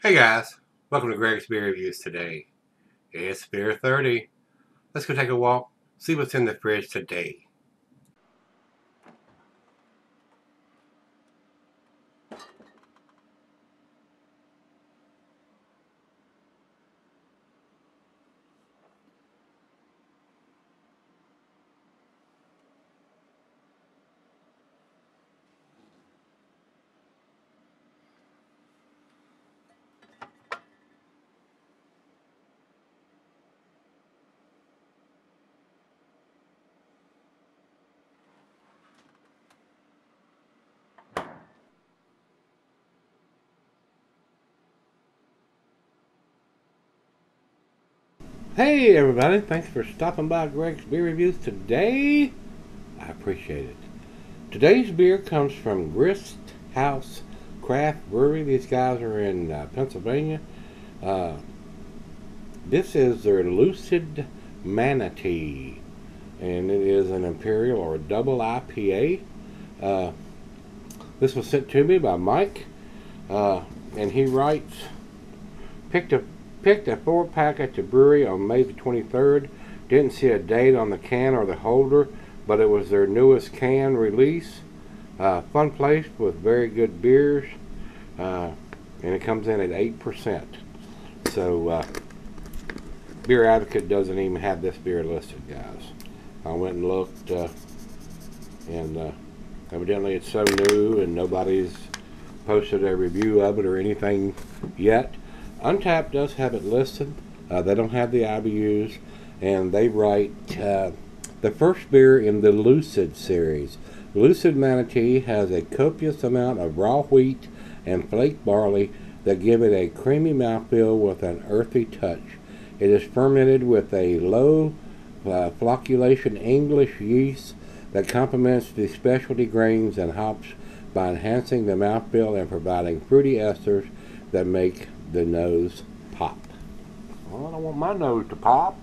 Hey guys, welcome to Gregsbeerreviews today. It's beer 30. Let's go take a walk, see what's in the fridge today. Hey everybody, thanks for stopping by Greg's Beer Reviews today. I appreciate it. Today's beer comes from Grist House Craft Brewery. These guys are in Pennsylvania. Uh, this is their Lucid Manatee, and it is an Imperial or a double IPA. Uh, this was sent to me by Mike, and he writes, picked a 4-pack at the brewery on May the 23rd. Didn't see a date on the can or the holder, but it was their newest can release. Fun place with very good beers, and it comes in at 8%. So Beer Advocate doesn't even have this beer listed, guys. I went and looked, and evidently it's so new and nobody's posted a review of it or anything yet. Untappd does have it listed. They don't have the IBUs, and they write the first beer in the Lucid series. Lucid Manatee has a copious amount of raw wheat and flake barley that give it a creamy mouthfeel with an earthy touch. It is fermented with a low flocculation English yeast that complements the specialty grains and hops by enhancing the mouthfeel and providing fruity esters that make the nose pop. Well, I don't want my nose to pop.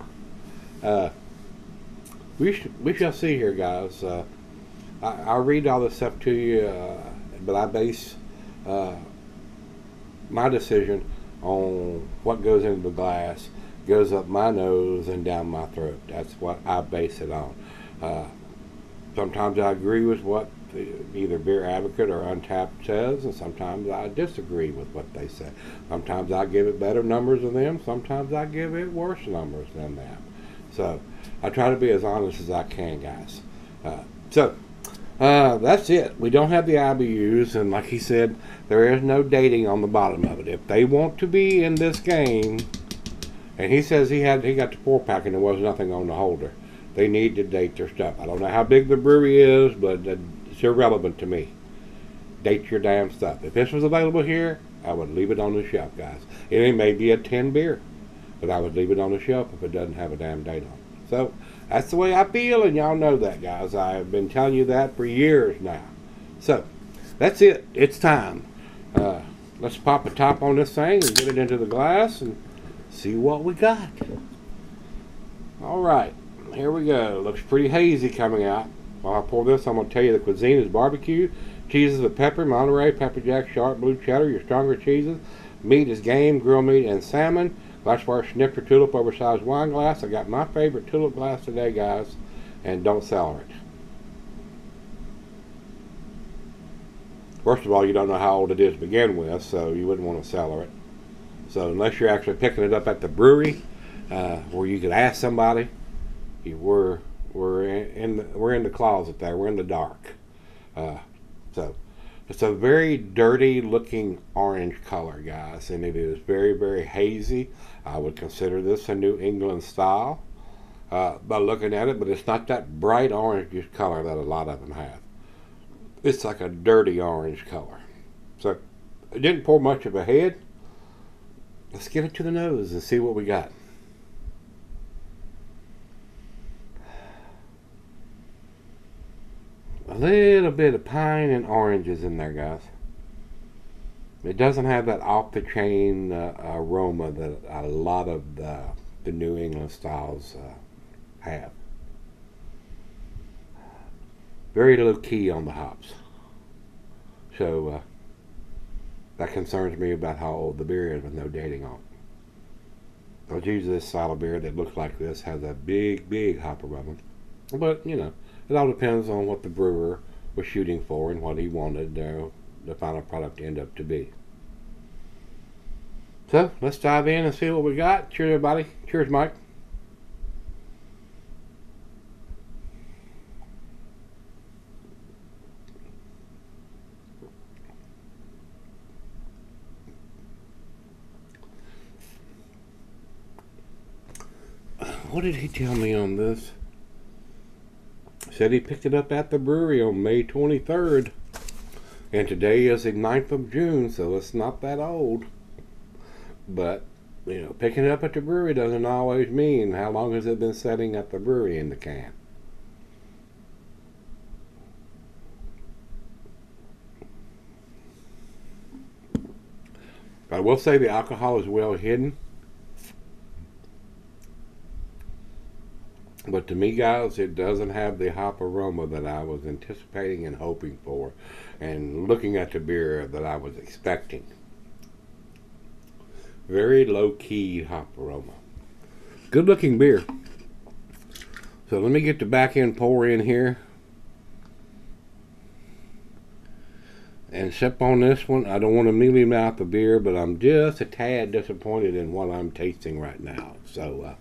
We shall see here, guys. I'll read all this stuff to you, but I base my decision on what goes into the glass, goes up my nose and down my throat. That's what I base it on. Sometimes I agree with what either Beer Advocate or Untappd says, and sometimes I disagree with what they say. Sometimes I give it better numbers than them, sometimes I give it worse numbers than them. So I try to be as honest as I can, guys. That's it. We don't have the IBUs, and like he said, there is no dating on the bottom of it. If they want to be in this game, and he says he got the 4-pack and there was nothing on the holder, they need to date their stuff. I don't know how big the brewery is, but it's irrelevant to me. Date your damn stuff. If this was available here, I would leave it on the shelf, guys. It may be a 10 beer, but I would leave it on the shelf if it doesn't have a damn date on it. So that's the way I feel, and y'all know that, guys. I've been telling you that for years now. So that's it. It's time. Let's pop a top on this thing and get it into the glass and see what we got. All right. Here we go. Looks pretty hazy coming out. While I pour this, I'm going to tell you the cuisine is barbecue. Cheeses with pepper, Monterey, pepper jack, sharp, blue cheddar, your stronger cheeses. Meat is game, grilled meat, and salmon. Glassware snifter tulip, oversized wine glass. I got my favorite tulip glass today, guys. And don't cellar it. First of all, you don't know how old it is to begin with, so you wouldn't want to cellar it. So unless you're actually picking it up at the brewery, where you could ask somebody, we're in the closet there. We're in the dark. So it's a very dirty looking orange color, guys, and it is very, very hazy. I would consider this a New England style by looking at it, but it's not that bright orange color that a lot of them have. It's like a dirty orange color. So it didn't pour much of a head. Let's get it to the nose and see what we got. A little bit of pine and oranges in there, guys. It doesn't have that off-the-chain aroma that a lot of the New England styles have. Very low key on the hops. So that concerns me about how old the beer is with no dating on it. Because usually this style of beer that looks like this has a big hop aroma. But, you know, it all depends on what the brewer was shooting for and what he wanted the final product to end up to be. So, let's dive in and see what we got. Cheers, everybody. Cheers, Mike. What did he tell me on this? Said he picked it up at the brewery on May 23rd. And today is the 9th of June, so it's not that old. But, you know, picking it up at the brewery doesn't always mean how long has it been sitting at the brewery in the can. But I will say the alcohol is well hidden. But to me, guys, it doesn't have the hop aroma that I was anticipating and hoping for, and looking at the beer that I was expecting. Very low-key hop aroma. Good-looking beer. So let me get the back end pour in here. And sip on this one. I don't want to mealy mouth the beer, but I'm just a tad disappointed in what I'm tasting right now. So,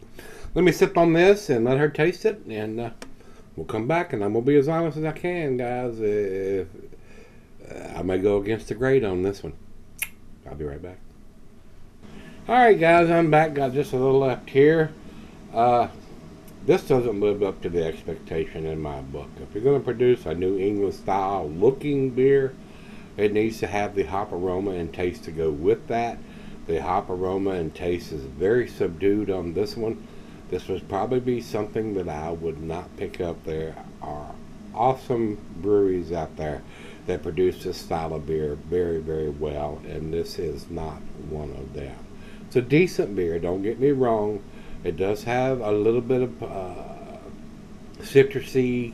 let me sip on this and let her taste it, and we'll come back, and I'm going to be as honest as I can, guys. I may go against the grade on this one. I'll be right back. Alright, guys, I'm back. Got just a little left here. This doesn't live up to the expectation in my book. If you're going to produce a New England style looking beer, it needs to have the hop aroma and taste to go with that. The hop aroma and taste is very subdued on this one. This would probably be something that I would not pick up. There are awesome breweries out there that produce this style of beer very well, and this is not one of them. It's a decent beer, don't get me wrong. It does have a little bit of citrusy,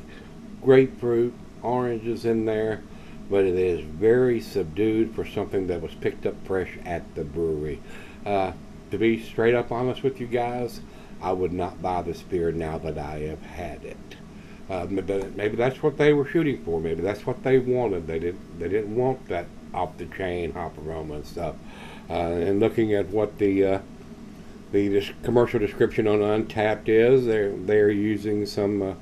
grapefruit, oranges in there, but it is very subdued for something that was picked up fresh at the brewery. To be straight up honest with you guys, I would not buy this beer now that I have had it. Maybe that's what they were shooting for. Maybe that's what they wanted. They didn't want that off the chain hop aroma and stuff. And looking at what the commercial description on Untapped is, they're using some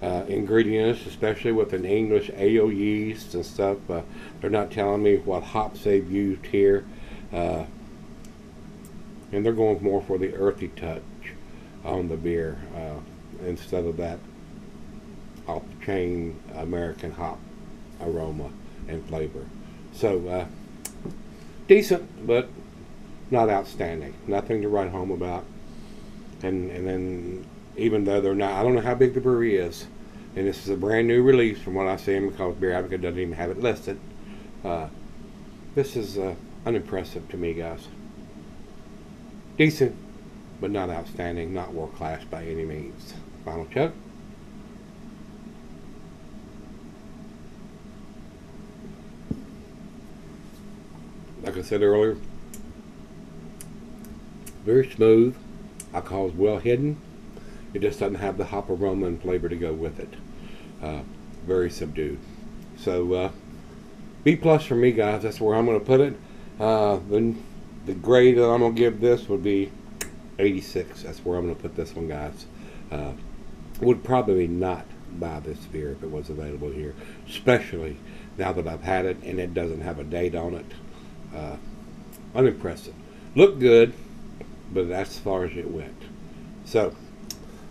ingredients, especially with an English ale yeast and stuff. They're not telling me what hops they've used here, and they're going more for the earthy touch on the beer instead of that off the chain American hop aroma and flavor. So decent, but not outstanding. Nothing to write home about. And then even though they're not, I don't know how big the brewery is, and this is a brand new release from what I see, because Beer Advocate doesn't even have it listed. This is unimpressive to me, guys. Decent, but not outstanding, not world class by any means. Final chug. Like I said earlier, very smooth. Alcohol is well hidden. It just doesn't have the hop aroma and flavor to go with it. Very subdued. So B+ for me, guys. That's where I'm going to put it. The grade that I'm going to give this would be 86. That's where I'm going to put this one, guys. Would probably not buy this beer if it was available here, especially now that I've had it and it doesn't have a date on it. Unimpressive. Looked good, but that's as far as it went. So,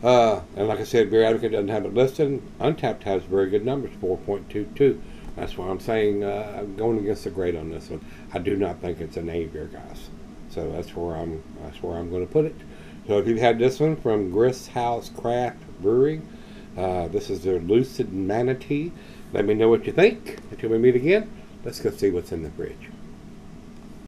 and like I said, Beer Advocate doesn't have it listed. Untapped has very good numbers, 4.22. That's why I'm saying going against the grade on this one. I do not think it's an A beer, guys. So that's where I'm going to put it. So if you've had this one from Grist House Craft Brewery, this is their Lucid Manatee. Let me know what you think. Until we meet again, let's go see what's in the fridge.